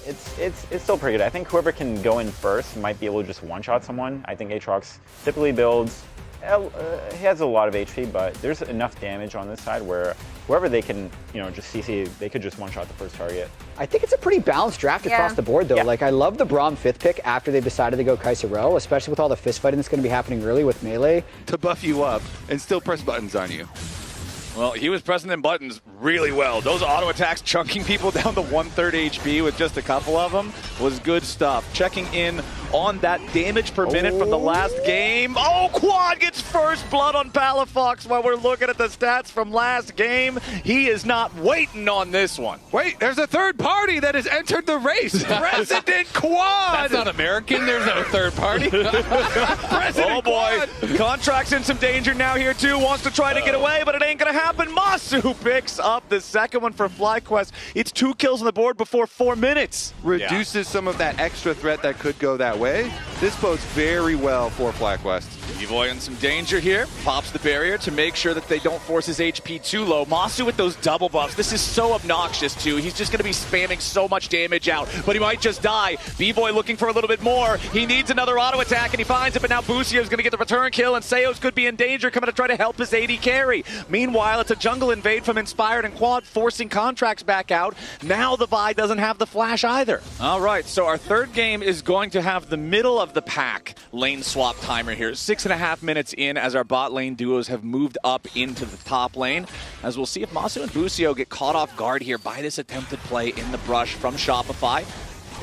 it's still pretty good. I think whoever can go in first might be able to just one-shot someone. I think Aatrox typically builds, he has a lot of HP, but there's enough damage on this side where whoever they can, just CC, they could just one-shot the first target. I think it's a pretty balanced draft across the board, though. Yeah. Like, I love the Braum 5th pick after they decided to go Kaiserel, especially with all the fist fighting that's going to be happening early with melee. To buff you up and still press buttons on you. Well, he was pressing them buttons really well. Those auto attacks chunking people down to 1/3 HP with just a couple of them was good stuff. Checking in on that damage per minute from the last game. Oh, Quad gets first blood on Palafox while we're looking at the stats from last game. He is not waiting on this one. Wait, there's a third party that has entered the race. President Quad! That's not American. There's no third party. Oh boy, Contract's in some danger now here too. Wants to try to get away, but it ain't gonna happen. Masu picks up the second one for FlyQuest. It's 2 kills on the board before 4 minutes. Reduces some of that extra threat that could go that way. This bodes very well for FlyQuest. Evoy in some danger here. Pops the barrier to make sure that they don't force his HP too low. Masu with those double buffs. This is so obnoxious too. He's just going to be spamming so much damage out, but he might just die. B-Boy looking for a little bit more. He needs another auto attack, and he finds it, but now Busio's going to get the return kill, and Seos could be in danger, coming to try to help his AD carry. Meanwhile, it's a jungle invade from Inspired and Quad, forcing Contracts back out. Now the Vi doesn't have the flash either. All right, so our third game is going to have the middle of the pack lane swap timer here. 6.5 minutes in as our bot lane duos have moved up into the top lane. As we'll see if Masu and Busio get caught off guard here by this attempted play in the brush from Shopify.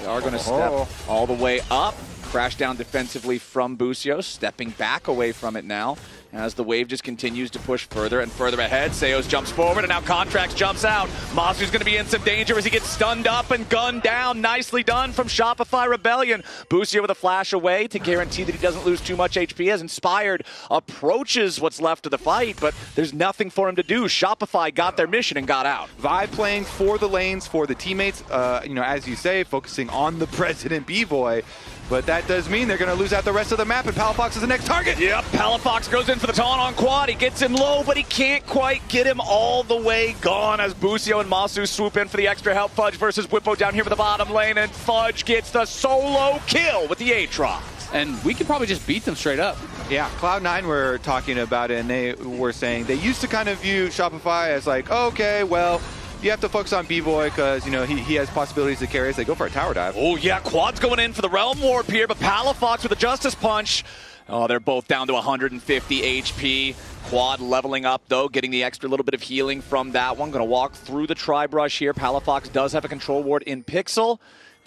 They are going to step all the way up. Crash down defensively from Busio, stepping back away from it now as the wave just continues to push further and further ahead. Seos jumps forward, and now Contracts jumps out. Masu's going to be in some danger as he gets stunned up and gunned down. Nicely done from Shopify Rebellion. Busio with a flash away to guarantee that he doesn't lose too much HP as Inspired approaches what's left of the fight, but there's nothing for him to do. Shopify got their mission and got out. Vi playing for the lanes, for the teammates, as you say, focusing on the President B-Boy. But that does mean they're going to lose out the rest of the map, and Palafox is the next target. Yep, Palafox goes in for the taunt on Quad. He gets him low, but he can't quite get him all the way gone as Busio and Masu swoop in for the extra help. Fudge versus Whippo down here for the bottom lane, and Fudge gets the solo kill with the Aatrox. And we could probably just beat them straight up. Yeah, Cloud9 were talking about it, and they were saying they used to kind of view Shopify as like, okay, well, you have to focus on B-Boy because, he has possibilities to carry as they go for a tower dive. Oh, yeah, Quad's going in for the Realm Warp here, but Palafox with a Justice Punch. Oh, they're both down to 150 HP. Quad leveling up, though, getting the extra little bit of healing from that one. Going to walk through the Tri-Brush here. Palafox does have a control ward in Pixel.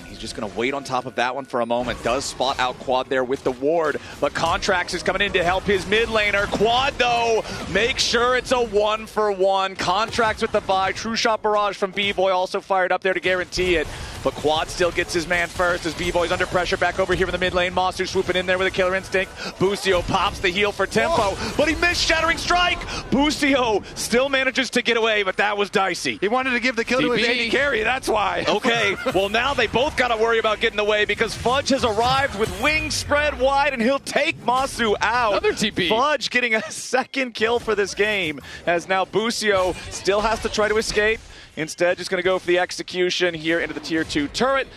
He's just going to wait on top of that one for a moment. Does spot out Quad there with the ward, but Contracts is coming in to help his mid laner. Quad, though, make sure it's a 1-for-1. Contracts with the Vi. True Shot Barrage from B-Boy also fired up there to guarantee it. But Quad still gets his man first as B-Boy's under pressure back over here in the mid lane. Masu swooping in there with a Killer Instinct. Busio pops the heal for tempo, but he missed Shattering Strike. Busio still manages to get away, but that was dicey. He wanted to give the kill to his AD carry, that's why. Okay, well now they both got to worry about getting away because Fudge has arrived with wings spread wide, and he'll take Masu out. Another TP. Fudge getting a second kill for this game as now Busio still has to try to escape. Instead, just going to go for the execution here into the tier 2 turret.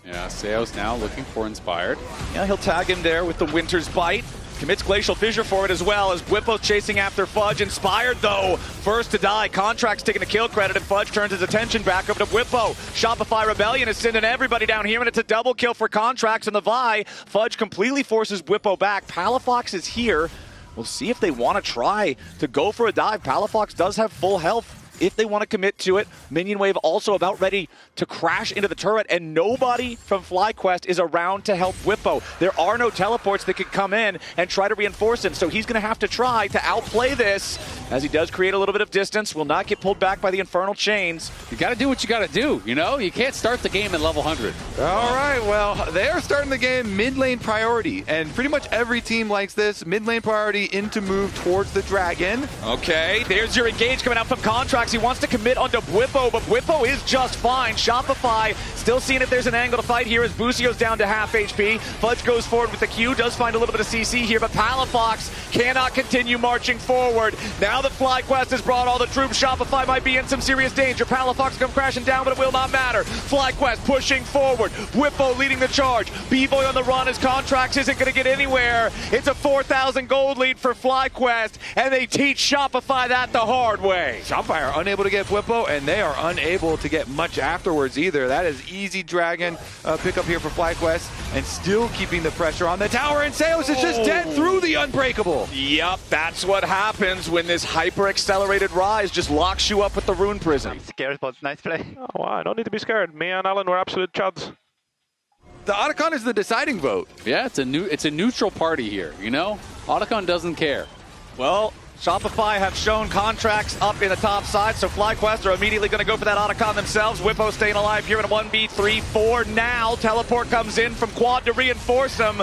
Yeah, Seos now looking for Inspired. Yeah, he'll tag him there with the Winter's Bite. Commits Glacial Fissure for it as well as Whippo's chasing after Fudge. Inspired, though, first to die. Contracts taking the kill credit, and Fudge turns his attention back over to Whippo. Shopify Rebellion is sending everybody down here, and it's a double kill for Contracts and the Vi. Fudge completely forces Whippo back. Palafox is here. We'll see if they want to try to go for a dive. Palafox does have full health if they want to commit to it. Minion Wave also about ready to crash into the turret, and nobody from FlyQuest is around to help Whippo. There are no teleports that could come in and try to reinforce him, so he's going to have to try to outplay this as he does create a little bit of distance. Will not get pulled back by the Infernal Chains. You got to do what you got to do, You can't start the game at level 100. All right, well, they are starting the game mid lane priority, and pretty much every team likes this. Mid lane priority into move towards the dragon. Okay, there's your engage coming out from Contracts. He wants to commit onto Bwipo, but Bwipo is just fine. Shopify still seeing if there's an angle to fight here as Busio's down to half HP. Fudge goes forward with the Q, does find a little bit of CC here, but Palafox cannot continue marching forward. Now that FlyQuest has brought all the troops, Shopify might be in some serious danger. Palafox come crashing down, but it will not matter. FlyQuest pushing forward. Bwipo leading the charge. B-Boy on the run as Contracts isn't going to get anywhere. It's a 4,000 gold lead for FlyQuest, and they teach Shopify that the hard way. Shopify are unable to get Bwipo, and they are unable to get much afterwards either. That is easy dragon pickup here for FlyQuest, and still keeping the pressure on the tower, and Seos is just dead through the unbreakable. Yep, that's what happens when this hyper-accelerated rise just locks you up with the rune prison. Scared, but nice play. Oh, wow, don't need to be scared. Me and Alan were absolute chuds. The Otacon is the deciding vote. Yeah, it's a neutral party here, you know? Otacon doesn't care. Well, Shopify have shown Contracts up in the top side, so FlyQuest are immediately going to go for that Otacon themselves. Bwipo staying alive here in a 1v3 for now. Teleport comes in from Quad to reinforce him,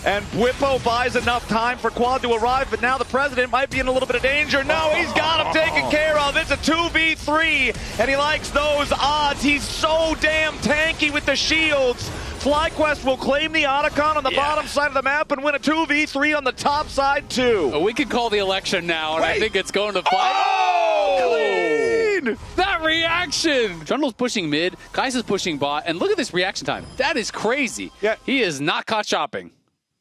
and Bwipo buys enough time for Quad to arrive, but now the President might be in a little bit of danger. No, he's got him taken care of. It's a 2v3, and he likes those odds. He's so damn tanky with the shields. FlyQuest will claim the Otacon on the bottom side of the map and win a 2v3 on the top side too. We can call the election now, and I think it's going to fight. Oh! Clean! That reaction! Trundle's pushing mid, Kai'Sa's pushing bot, and look at this reaction time. That is crazy. Yeah. He is not caught shopping.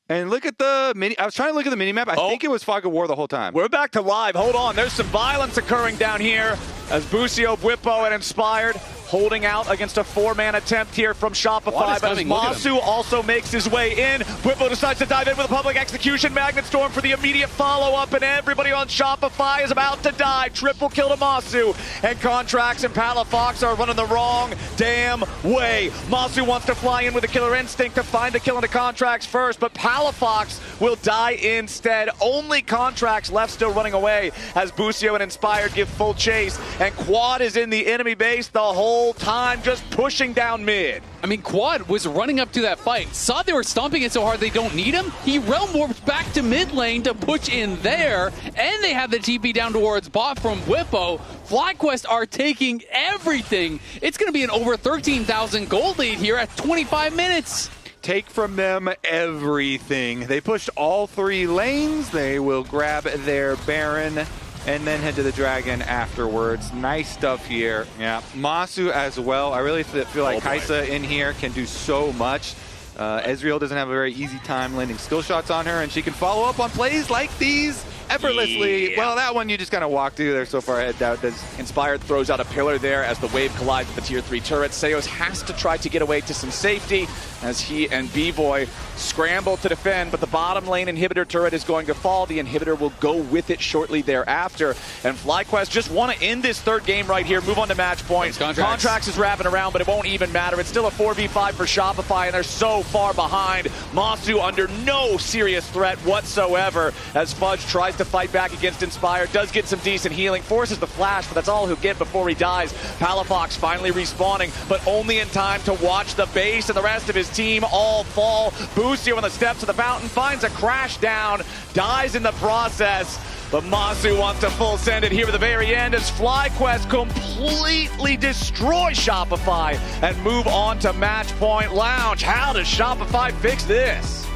And look at the mini. I was trying to look at the mini map. I think it was Fog of War the whole time. We're back to live. Hold on. There's some violence occurring down here as Busio, Bwipo, and Inspired holding out against a four-man attempt here from Shopify, but as Masu also makes his way in, Bwipo decides to dive in with a public execution magnet storm for the immediate follow-up, and everybody on Shopify is about to die. Triple kill to Masu, and Contracts and Palafox are running the wrong damn way. Masu wants to fly in with a killer instinct to find the kill into Contracts first, but Palafox will die instead. Only Contracts left still running away as Busio and Inspired give full chase, and Quad is in the enemy base the whole time, just pushing down mid. I mean, Quad was running up to that fight, saw they were stomping it so hard they don't need him. He realm warped back to mid lane to push in there, and they have the TP down towards bot from Bwipo. FlyQuest are taking everything. It's going to be an over 13,000 gold lead here at 25 minutes. Take from them everything. They pushed all three lanes. They will grab their Baron and then head to the Dragon afterwards. Nice stuff here. Yeah, Masu as well. I really feel like Kai'Sa in here can do so much. Ezreal doesn't have a very easy time landing skill shots on her, and she can follow up on plays like these effortlessly. Well, that one you just kind of walk through. They're so far ahead. Inspired throws out a pillar there as the wave collides with the tier 3 turret. Seos has to try to get away to some safety as he and B-Boy scramble to defend, but the bottom lane inhibitor turret is going to fall. The inhibitor will go with it shortly thereafter, and FlyQuest just want to end this third game right here, move on to match point. Contracts is wrapping around, but it won't even matter. It's still a 4v5 for Shopify, and they're so far behind. Masu under no serious threat whatsoever as Fudge tries to fight back against Inspired, does get some decent healing, forces the flash, but that's all he'll get before he dies. Palafox finally respawning, but only in time to watch the base and the rest of his team all fall. Busio on the steps of the fountain finds a crash down, dies in the process, but Masu wants to full send it here at the very end as FlyQuest completely destroy Shopify and move on to Match Point Lounge. How does Shopify fix this?